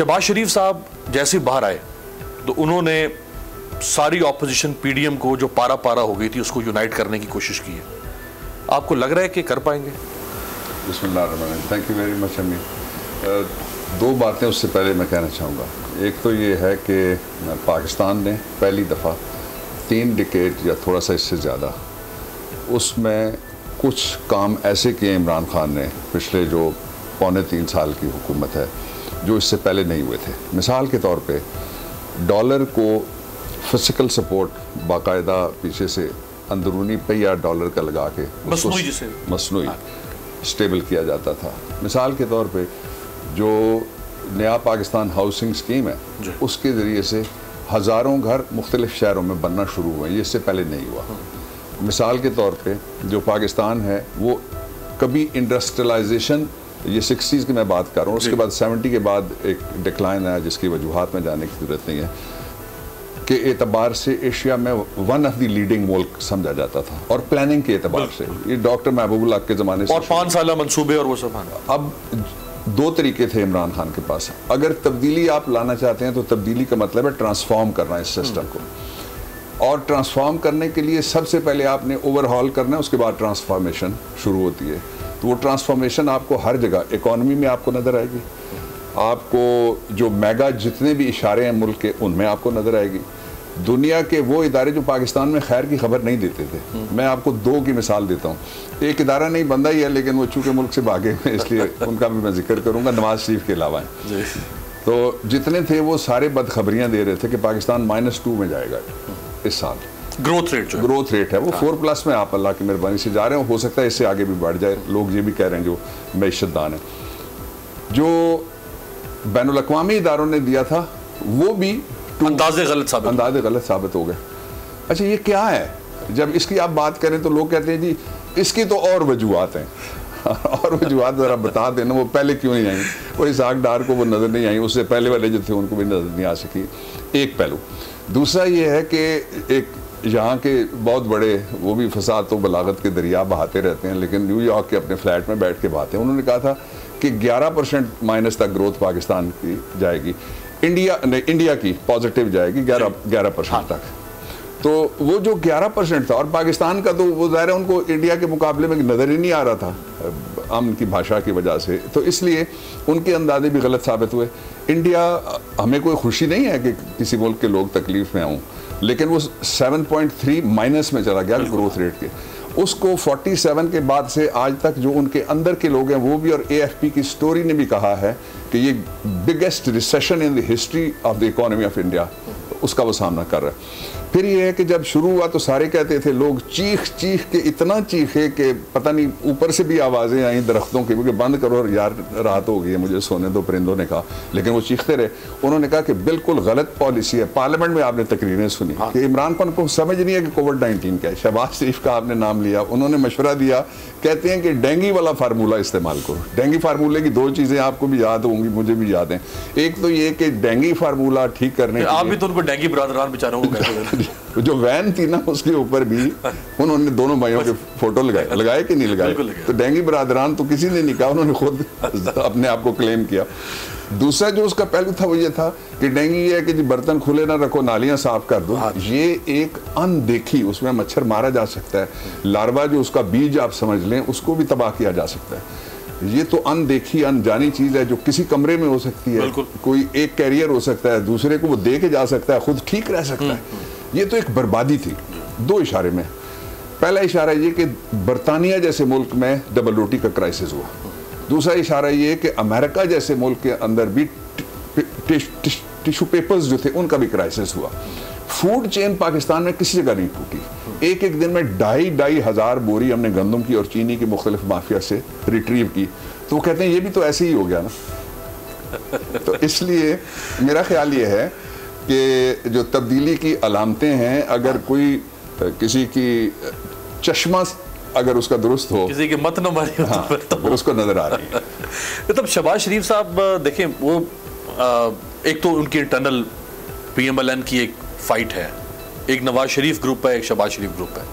शहबाज शरीफ साहब जैसे बाहर आए तो उन्होंने सारी ऑपोजिशन पीडीएम को जो पारा पारा हो गई थी उसको यूनाइट करने की कोशिश की है। आपको लग रहा है कि कर पाएंगे? बिस्मिल्लाह, थैंक यू वेरी मच अमीर। दो बातें उससे पहले मैं कहना चाहूँगा। एक तो ये है कि पाकिस्तान ने पहली दफ़ा 3 डिकेड या थोड़ा सा इससे ज़्यादा उसमें कुछ काम ऐसे किए इमरान खान ने पिछले जो 3.25 साल की हुकूमत है जो इससे पहले नहीं हुए थे। मिसाल के तौर पे डॉलर को फिजिकल सपोर्ट बाकायदा पीछे से अंदरूनी पहिया डॉलर का लगा के मसनूई स्टेबल किया जाता था। मिसाल के तौर पे जो नया पाकिस्तान हाउसिंग स्कीम है उसके ज़रिए से हज़ारों घर मुख्तलिफ शहरों में बनना शुरू हुए, ये इससे पहले नहीं हुआ। मिसाल के तौर पे जो पाकिस्तान है वो कभी इंडस्ट्रियलाइजेशन, ये 60s की मैं बात कर रहा हूँ, उसके बाद 70 के बाद एक डिक्लाइन आया जिसकी वजूहात में जाने की ज़रूरत नहीं है, के एतबार से एशिया में वन ऑफ द लीडिंग मुल्क समझा जाता था और प्लानिंग के एतबार से। ये डॉक्टर महबूबुल्लाह के ज़माने से और 5 साल मंसूबे और वो सब। अब 2 तरीके थे इमरान खान के पास। अगर तब्दीली आप लाना चाहते हैं तो तब्दीली का मतलब है ट्रांसफॉर्म करना इस सिस्टम को, और ट्रांसफॉर्म करने के लिए सबसे पहले आपने ओवरहॉल करना है, उसके बाद ट्रांसफॉर्मेशन शुरू होती है। तो वो ट्रांसफॉर्मेशन आपको हर जगह इकॉनमी में आपको नज़र आएगी, आपको जो मेगा जितने भी इशारे हैं मुल्क के उनमें आपको नज़र आएगी। दुनिया के वो इदारे जो पाकिस्तान में खैर की खबर नहीं देते थे, मैं आपको 2 की मिसाल देता हूँ। एक इदारा नहीं बंदा ही है लेकिन वो चूँकि मुल्क से भागे हुए इसलिए उनका भी मैं जिक्र करूँगा, नवाज शरीफ के अलावा। तो जितने थे वो सारे बदखबरियाँ दे रहे थे कि पाकिस्तान -2 में जाएगा इस साल। ग्रोथ रेट है वो 4+ में आप अल्लाह की मेहरबानी से जा रहे हो सकता है इससे आगे भी बढ़ जाए। लोग ये भी कह रहे हैं जो मैशतदान है, जो बैनुल अक़वामी इदारों ने दिया था वो भी अंदाजे गलत साबित हो गए। अच्छा ये क्या है? जब इसकी आप बात करें तो लोग कहते हैं जी इसकी तो और वजूहात हैं और वजूहात ज़रा बता देना, वो पहले क्यों नहीं आई? वो इसहाक डार को वो नज़र नहीं आई, उससे पहले वाले जो थे उनको भी नज़र नहीं आ सकी, एक पहलू। दूसरा ये है कि एक यहाँ के बहुत बड़े वो भी फसाद तो बलागत के दरिया बहाते रहते हैं, लेकिन न्यूयॉर्क के अपने फ्लैट में बैठ के बहाते हैं। उन्होंने कहा था कि 11% माइनस तक ग्रोथ पाकिस्तान की जाएगी, इंडिया की पॉजिटिव जाएगी 11% तक। तो वो जो 11% था और पाकिस्तान का तो वो ज़ाहिर है उनको इंडिया के मुकाबले में नज़र ही नहीं आ रहा था अमन की भाषा की वजह से, तो इसलिए उनके अंदाजे भी गलत साबित हुए। इंडिया, हमें कोई खुशी नहीं है कि किसी मुल्क के लोग तकलीफ़ में आऊँ, लेकिन वो 7.3 माइनस में चला गया ग्रोथ रेट के। उसको 47 के बाद से आज तक जो उनके अंदर के लोग हैं वो भी, और AFP की स्टोरी ने भी कहा है कि ये biggest recession in the history of the economy of India उसका वो सामना कर रहा है। फिर ये है कि जब शुरू हुआ तो सारे कहते थे, लोग चीख के इतना चीखे कि पता नहीं ऊपर से भी आवाज़ें आई दरख्तों की कि बंद करो यार रात हो गई है मुझे सोने दो, परिंदों ने कहा, लेकिन वो चीखते रहे। उन्होंने कहा कि बिल्कुल गलत पॉलिसी है। पार्लियामेंट में आपने तकरीरें सुनी कि इमरान खान को समझ नहीं है कि कोविड-19 क्या है। शहबाज शरीफ का आपने नाम लिया, उन्होंने मशवरा दिया, कहते हैं कि डेंगी वाला फार्मूला इस्तेमाल करो। डेंगी फार्मूले की 2 चीज़ें आपको भी याद होंगी, मुझे भी याद हैं। एक तो ये कि डेंगी फार्मूला ठीक करने, आप भी तो उनको डेंगी बरादरान बेचारों को जो वैन थी ना उसके ऊपर भी उन्होंने दोनों भाइयों के फोटो लगाए कि नहीं लगाए? तो डेंगी बरादरान तो किसी ने नहीं कहा, उन्होंने खुद अपने आप को क्लेम किया। दूसरा जो उसका पहलू था वो ये था कि डेंगी ये है कि जी बर्तन खुले ना रखो, नालियां साफ कर दो। ये एक अनदेखी, उसमें मच्छर मारा जा सकता है, लार्वा जो उसका बीज आप समझ लें उसको भी तबाह किया जा सकता है। ये तो अनदेखी अनजानी चीज़ है जो किसी कमरे में हो सकती है, कोई एक कैरियर हो सकता है, दूसरे को वो दे के जा सकता है, खुद ठीक रह सकता है। ये तो एक बर्बादी थी 2 इशारे में। पहला इशारा ये कि बरतानिया जैसे मुल्क में डबल रोटी का क्राइसिस हुआ। दूसरा इशारा ये कि अमेरिका जैसे मुल्क के अंदर भी टिश्यू पेपर्स जो थे उनका भी क्राइसिस हुआ। फूड चेन पाकिस्तान में किसी जगह नहीं टूटी। एक दिन में 2,500 बोरी हमने गंदम की और चीनी की मुख्तलिफ माफिया से रिट्रीव की। तो वो कहते हैं ये भी तो ऐसे ही हो गया ना। तो इसलिए मेरा ख्याल ये है कि जो तब्दीली की अलामतें हैं, अगर कोई किसी की चश्मा अगर उसका दुरुस्त हो, किसी की मत न मारी हो, तो फिर उसको नजर आ रही है। मतलब शहबाज शरीफ साहब देखें, वो एक तो उनकी इंटरनल PMLN की एक फाइट है, एक नवाज शरीफ ग्रुप है, एक शहबाज शरीफ ग्रुप है,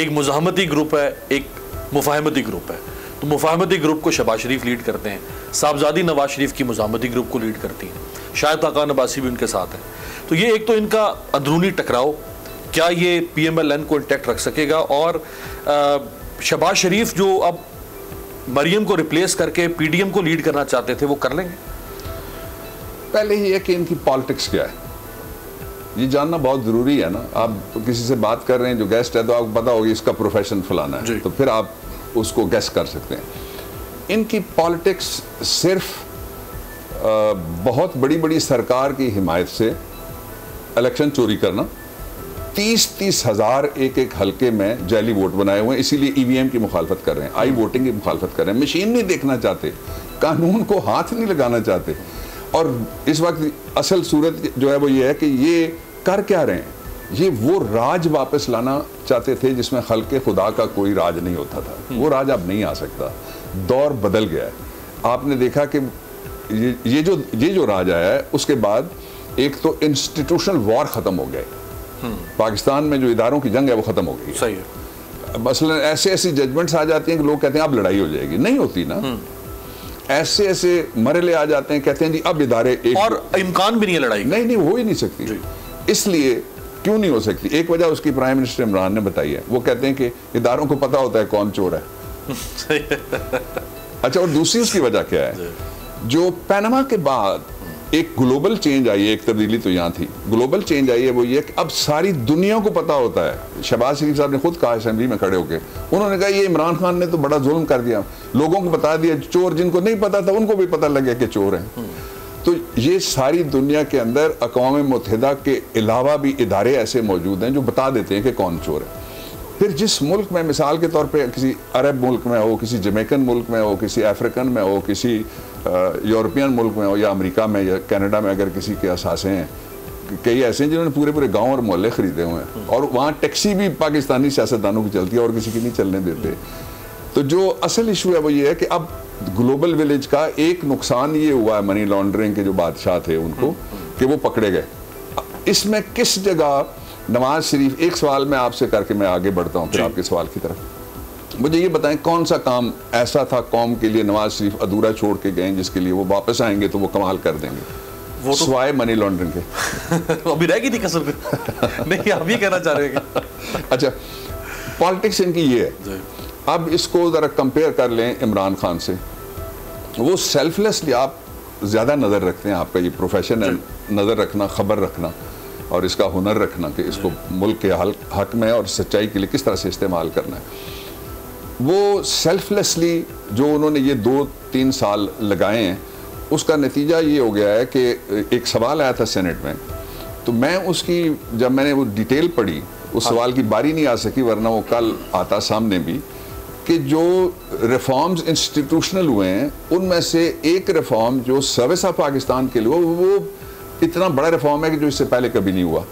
एक मुज़ाहमती ग्रुप है, एक मुफाहमती ग्रुप है। तो मुफाहमती ग्रुप को शहबाज शरीफ लीड करते हैं, साहबजादी नवाज शरीफ की मुज़ाहमती ग्रुप को लीड करती हैं, शायद खाकान अब्बासी भी उनके साथ है। तो ये एक तो इनका अंदरूनी टकराव, क्या ये PMLN को इंटैक्ट रख सकेगा, और शहबाज शरीफ जो अब मरियम को रिप्लेस करके PDM को लीड करना चाहते थे वो कर लेंगे? पहले ही है कि इनकी पॉलिटिक्स क्या है, ये जानना बहुत ज़रूरी है ना। आप किसी से बात कर रहे हैं जो गेस्ट है, तो आपको पता होगी इसका प्रोफेशन फलाना है, तो फिर आप उसको गेस कर सकते हैं। इनकी पॉलिटिक्स सिर्फ बहुत बड़ी बड़ी सरकार की हिमायत से इलेक्शन चोरी करना, 30-30 हज़ार एक हल्के में जाली वोट बनाए हुए हैं, इसीलिए EVM की मुखालफत कर रहे हैं, आई वोटिंग की मुखालफत कर रहे हैं, मशीन नहीं देखना चाहते, कानून को हाथ नहीं लगाना चाहते। और इस वक्त असल सूरत जो है वो ये है कि ये कर क्या रहे हैं, ये वो राज वापस लाना चाहते थे जिसमें खल्के खुदा का कोई राज नहीं होता था। वो राज अब नहीं आ सकता, दौर बदल गया है। आपने देखा कि ये जो राज आया है उसके बाद एक तो इंस्टीट्यूशनल वॉर ख़त्म हो गए, पाकिस्तान में जो इदारों की जंग है वो ख़त्म हो गई। सही है। मसलन ऐसी जजमेंट्स आ जाती हैं कि लोग कहते हैं अब लड़ाई हो जाएगी, नहीं होती ना। ऐसे मरले आ जाते हैं, कहते हैं जी अब इदारे एक, और इम्कान भी नहीं है लड़ाई, नहीं हो ही नहीं सकती। इसलिए क्यों नहीं हो सकती, एक वजह उसकी प्राइम मिनिस्टर इमरान ने बताई है। वो कहते हैं कि इदारों को पता होता है कौन चोर है। अच्छा, और दूसरी उसकी वजह क्या है, जो पैनामा के बाद एक ग्लोबल चेंज आई है, एक तब्दीली तो यहाँ थी, ग्लोबल चेंज आई है, वो ये कि अब सारी दुनिया को पता होता है। शहबाज शरीफ साहब ने खुद कहा असेंबली में खड़े होकर, उन्होंने कहा ये इमरान खान ने तो बड़ा जुल्म कर दिया, लोगों को बता दिया, चोर जिनको नहीं पता था उनको भी पता लग गया कि चोर हैं। तो ये सारी दुनिया के अंदर अक़वाम मुत्तहिदा के अलावा भी इदारे ऐसे मौजूद हैं जो बता देते हैं कि कौन चोर है। फिर जिस मुल्क में, मिसाल के तौर पे किसी अरब मुल्क में हो, किसी जमैकन मुल्क में हो, किसी अफ्रीकन में हो, किसी यूरोपियन मुल्क में हो, या अमेरिका में या कनाडा में, अगर किसी के असासे हैं, कई ऐसे हैं जिन्होंने पूरे पूरे गांव और मोहल्ले खरीदे हुए हैं, और वहाँ टैक्सी भी पाकिस्तानी सियासतदानों की चलती है और किसी की नहीं चलने देते। तो जो असल इशू है वो ये है कि अब ग्लोबल विलेज का एक नुकसान ये हुआ है, मनी लॉन्ड्रिंग के जो बादशाह थे उनको, कि वो पकड़े गए। इसमें किस जगह नवाज शरीफ, एक सवाल मैं आपसे करके मैं आगे बढ़ता हूँ फिर आपके सवाल की तरफ, मुझे ये बताएं कौन सा काम ऐसा था कौम के लिए नवाज शरीफ अधूरा छोड़ के गए जिसके लिए वो वापस आएंगे तो वो कमाल कर देंगे, वो तो सिवाय मनी लॉन्ड्रिंग के। अभी रह गई थी कसर नहीं, आप ये कहना चाह रहे हैं? अच्छा, पॉलिटिक्स इनकी ये है। अब इसको ज़रा कंपेयर कर लें इमरान खान से। वो सेल्फलेसली, आप ज़्यादा नज़र रखते हैं, आपका ये प्रोफेशन है नज़र रखना, खबर रखना और इसका हुनर रखना कि इसको मुल्क के हक में और सच्चाई के लिए किस तरह से इस्तेमाल करना है। वो सेल्फलेसली जो उन्होंने ये 2-3 साल लगाए हैं, उसका नतीजा ये हो गया है कि एक सवाल आया था सेनेट में, तो मैं उसकी, जब मैंने वो डिटेल पढ़ी, उस सवाल की बारी नहीं आ सकी, वरना वो कल आता सामने भी, कि जो रिफॉर्म्स इंस्टीट्यूशनल हुए हैं उनमें से एक रिफॉर्म जो सर्विस ऑफ पाकिस्तान के लिए वो इतना बड़ा रिफॉर्म है कि जो इससे पहले कभी नहीं हुआ।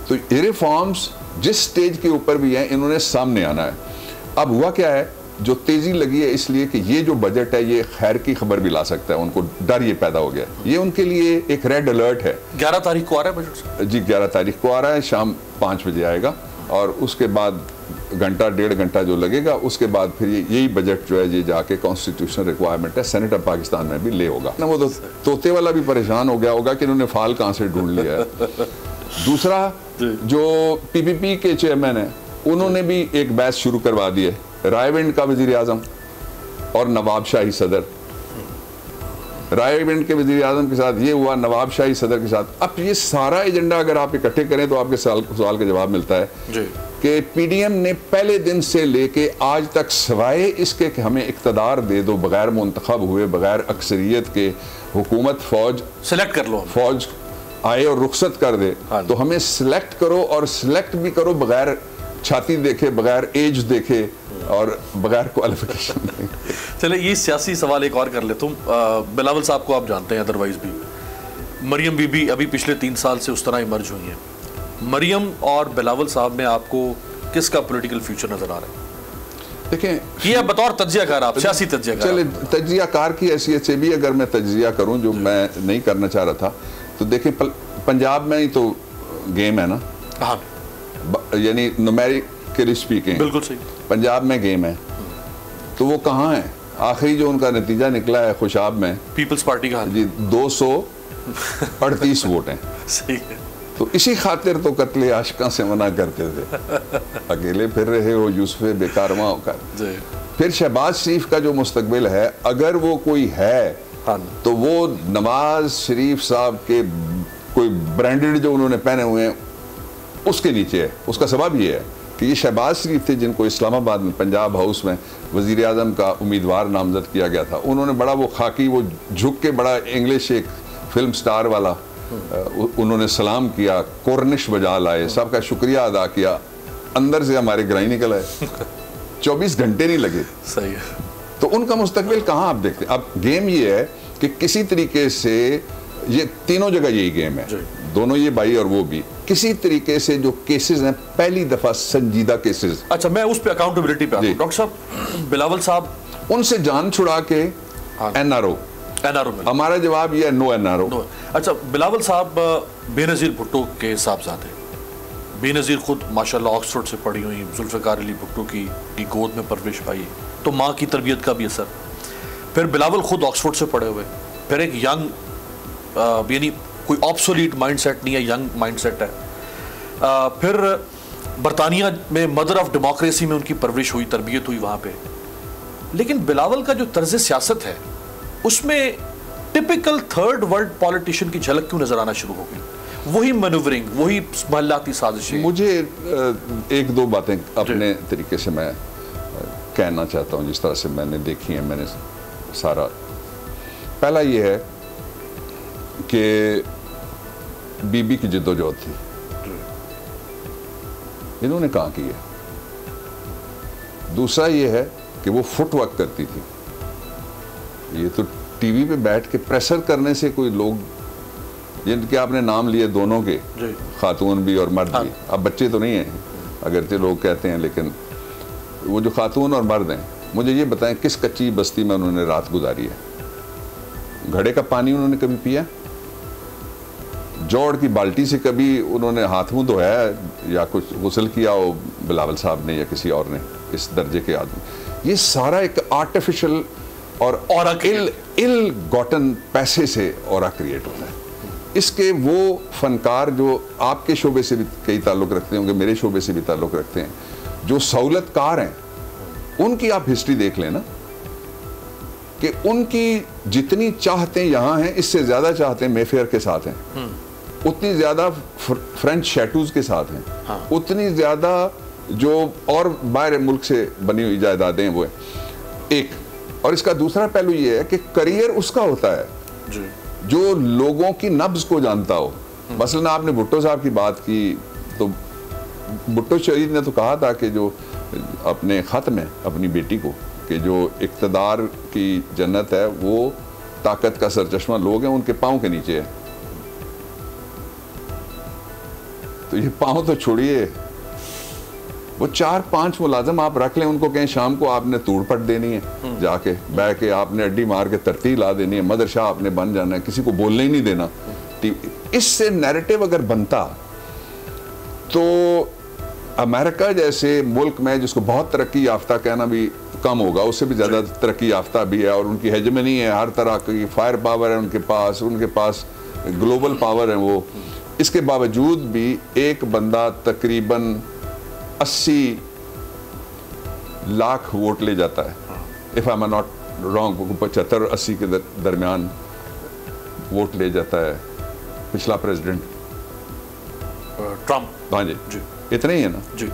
तो ये रिफॉर्म्स जिस स्टेज के ऊपर भी हैं, इन्होंने सामने आना है। अब हुआ क्या है, जो तेजी लगी है इसलिए कि ये जो बजट है ये खैर की खबर भी ला सकता है, उनको डर ये पैदा हो गया, ये उनके लिए एक रेड अलर्ट है। 11 तारीख को आ रहा है बजट जी, 11 तारीख को आ रहा है, शाम 5 बजे आएगा, और उसके बाद घंटा 1.5 घंटा जो लगेगा, उसके बाद फिर यही बजट जो है ये जाके कॉन्स्टिट्यूशनल रिक्वायरमेंट है, सेनेट ऑफ पाकिस्तान में भी ले होगा ना। वो तो तोते वाला भी परेशान हो गया होगा कि इन्होंने फाल कहाँ से ढूंढ लिया है। दूसरा, जो PPP के चेयरमैन है उन्होंने भी एक बहस शुरू करवा दी है, रायविंड का वजीर आजम और नवाब शाही सदर। रायविंड के वजीर आजम के साथ ये हुआ, नवाब शाही सदर के साथ। अब ये सारा एजेंडा अगर आप इकट्ठे करें तो आपके सवाल का जवाब मिलता है कि PDM ने पहले दिन से लेके आज तक सिवाय इसके कि हमें इक़्तिदार दे दो, बगैर मुंतखब हुए, बगैर अक्सरियत के, हुकूमत फौज सेलेक्ट कर लो, फौज आए और रुखसत कर दे, तो हमें सिलेक्ट करो, और सिलेक्ट भी करो बगैर छाती देखे, बगैर एज देखे और बगैर क्वालिफिकेशन देखे। चले ये सियासी सवाल एक और कर ले। तुम बिलावल साहब को आप जानते हैं, अदरवाइज भी मरियम बीबी अभी पिछले 3 साल से उस तरह इमर्ज हुई हैं। मरियम और बिलावल साहब में आपको किसका पॉलिटिकल फ्यूचर नजर आ रहा है? देखें, ये बतौर तज्जियाकार, आप सियासी तज्जियाकार, चले तज्जियाकार की हैसियत से भी अगर मैं तज्जिया करूं, जो मैं नहीं करना चाह रहा था, तो देखें पंजाब में ही तो गेम है ना। हाँ, यानी न्यूमेरिकली स्पीकिंग बिल्कुल सही, पंजाब में गेम है, तो वो कहाँ है? आखिरी जो उनका नतीजा निकला है खुशाब में, पीपल्स पार्टी का जी 238 वोट हैं। सही है। तो इसी खातिर तो कत्ले आशिका से मना करते थे। अकेले फिर रहे हो यूसुफ बेकारवा होकर। फिर शहबाज शरीफ का जो मुस्तकबिल है, अगर वो कोई है तो वो नवाज शरीफ साहब के कोई ब्रांडेड जो उन्होंने पहने हुए हैं उसके नीचे है। उसका सबब ये है कि ये शहबाज शरीफ थे जिनको इस्लामाबाद में पंजाब हाउस में वज़ीर आज़म का उम्मीदवार नामजद किया गया था। उन्होंने बड़ा वो खाकी, वो झुक के बड़ा इंग्लिश एक फिल्म स्टार वाला उन्होंने सलाम किया, कोर्निश बजा लाए, सबका शुक्रिया अदा किया, अंदर से हमारे ग्राही निकल आए। 24 घंटे नहीं लगे। सही है। तो उनका मुस्तकबिल कहाँ आप देखते हैं? अब गेम ये है कि किसी तरीके से ये तीनों जगह यही गेम है, दोनों ये भाई और वो भी, किसी तरीके से जो केसेस हैं पहली दफा संजीदा केसेस। अच्छा, मैं उस पे अकाउंटेबिलिटी पे आता हूं। डॉक्टर साहब, बिलावल साहब उनसे जान छुड़ा के एनआरओ में, हमारा जवाब ये है नो एनआरओ। अच्छा, बिलावल साहब बेनज़ीर भुट्टो के साहबजादे, बेनज़ीर खुद माशाल्लाह ऑक्सफोर्ड से पढ़ी हुई, जुल्फ़िकार अली भुट्टो की गोद में परवरिश पाई, तो माँ की तरबियत का भी असर। फिर बिलावल खुद ऑक्सफोर्ड से पढ़े हुए, फिर एक यंग यानी कोई ऑब्सोलीट माइंडसेट नहीं है, यंग माइंडसेट है। फिर बरतानिया में मदर ऑफ डेमोक्रेसी में उनकी परवरिश हुई, तरबियत हुई वहाँ पे। लेकिन बिलावल का जो तर्ज सियासत है उसमें टिपिकल थर्ड वर्ल्ड पॉलिटिशियन की झलक क्यों नजर आना शुरू हो गई? वही मैनूवरिंग, वही महल्लाती साजिशें। मुझे एक दो बातें अपने तरीके से मैं कहना चाहता हूँ जिस तरह से मैंने देखी है, मैंने सारा। पहला ये है कि बीबी की जिद्दोजहद थी, इन्होंने कहाँ की है। दूसरा ये है कि वो फुटवर्क करती थी। ये तो टीवी पे बैठ के प्रेशर करने से कोई लोग, जिनके आपने नाम लिए दोनों के, खातून भी और मर्द भी, अब बच्चे तो नहीं हैं अगरचे लोग कहते हैं, लेकिन वो जो खातून और मर्द हैं, मुझे ये बताएं किस कच्ची बस्ती में उन्होंने रात गुजारी है? घड़े का पानी उन्होंने कभी पिया? जोड़ की बाल्टी से कभी उन्होंने हाथ मुंह धोया या कुछ गुस्ल किया हो बिलावल साहब ने या किसी और ने? इस दर्जे के आदमी। ये सारा एक आर्टिफिशियल और इल गॉटन पैसे से औरा क्रिएट होता है। इसके वो फनकार जो आपके शोबे से भी कई ताल्लुक रखते होंगे, मेरे शोबे से भी ताल्लुक रखते हैं, जो सहूलतकार हैं, उनकी आप हिस्ट्री देख लेना कि उनकी जितनी चाहते यहाँ हैं, इससे ज़्यादा चाहते मेफेयर के साथ हैं, उतनी ज़्यादा फ्रेंच शैटूज के साथ हैं, उतनी ज़्यादा जो और बाहर मुल्क से बनी हुई जायदादें वो है एक। और इसका दूसरा पहलू ये है कि करियर उसका होता है जो लोगों की नब्ज को जानता हो। मसलन आपने भुट्टो साहब की बात की, तो भुट्टो शहीद ने तो कहा था कि जो अपने ख़त में अपनी बेटी को कि जो इक़्तिदार की जन्नत है वो ताकत का सरचश्मा लोग हैं, उनके पाँव के नीचे है। तो ये पाँव तो छोड़िए, वो 4-5 मुलाजम आप रख लें, उनको कहें शाम को आपने तोड़ पट देनी है, जाके बैठ के आपने अड्डी मार के तरतीब ला देनी है, मदरशाह आपने बन जाना है, किसी को बोलने ही नहीं देना। इससे नैरेटिव अगर बनता तो अमेरिका जैसे मुल्क में, जिसको बहुत तरक्की याफ्ता कहना भी कम होगा, उससे भी ज़्यादा तरक्की याफ्ता भी है और उनकी हेजमनी है, हर तरह की फायर पावर है उनके पास ग्लोबल पावर है वो। इसके बावजूद भी एक बंदा तकरीबन 80 लाख वोट ले जाता है, if I am not wrong, 75-80 के दरमियान वोट ले जाता है पिछला प्रेसिडेंट ट्रम्प। हाँ जी, इतना ही है ना जी,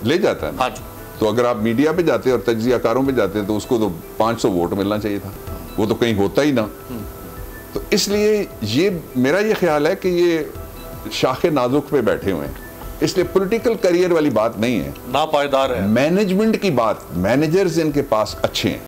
ले जाता है ना। हाँ जी। तो अगर आप मीडिया पे जाते और तज्जियाकारों पे जाते तो उसको तो 500 वोट मिलना चाहिए था, वो तो कहीं होता ही ना। तो इसलिए ये मेरा ये ख्याल है कि ये शाखे नाजुक पे बैठे हुए हैं, इसलिए पॉलिटिकल करियर वाली बात नहीं है, नापायदार है, मैनेजमेंट की बात। मैनेजर्स इनके पास अच्छे हैं।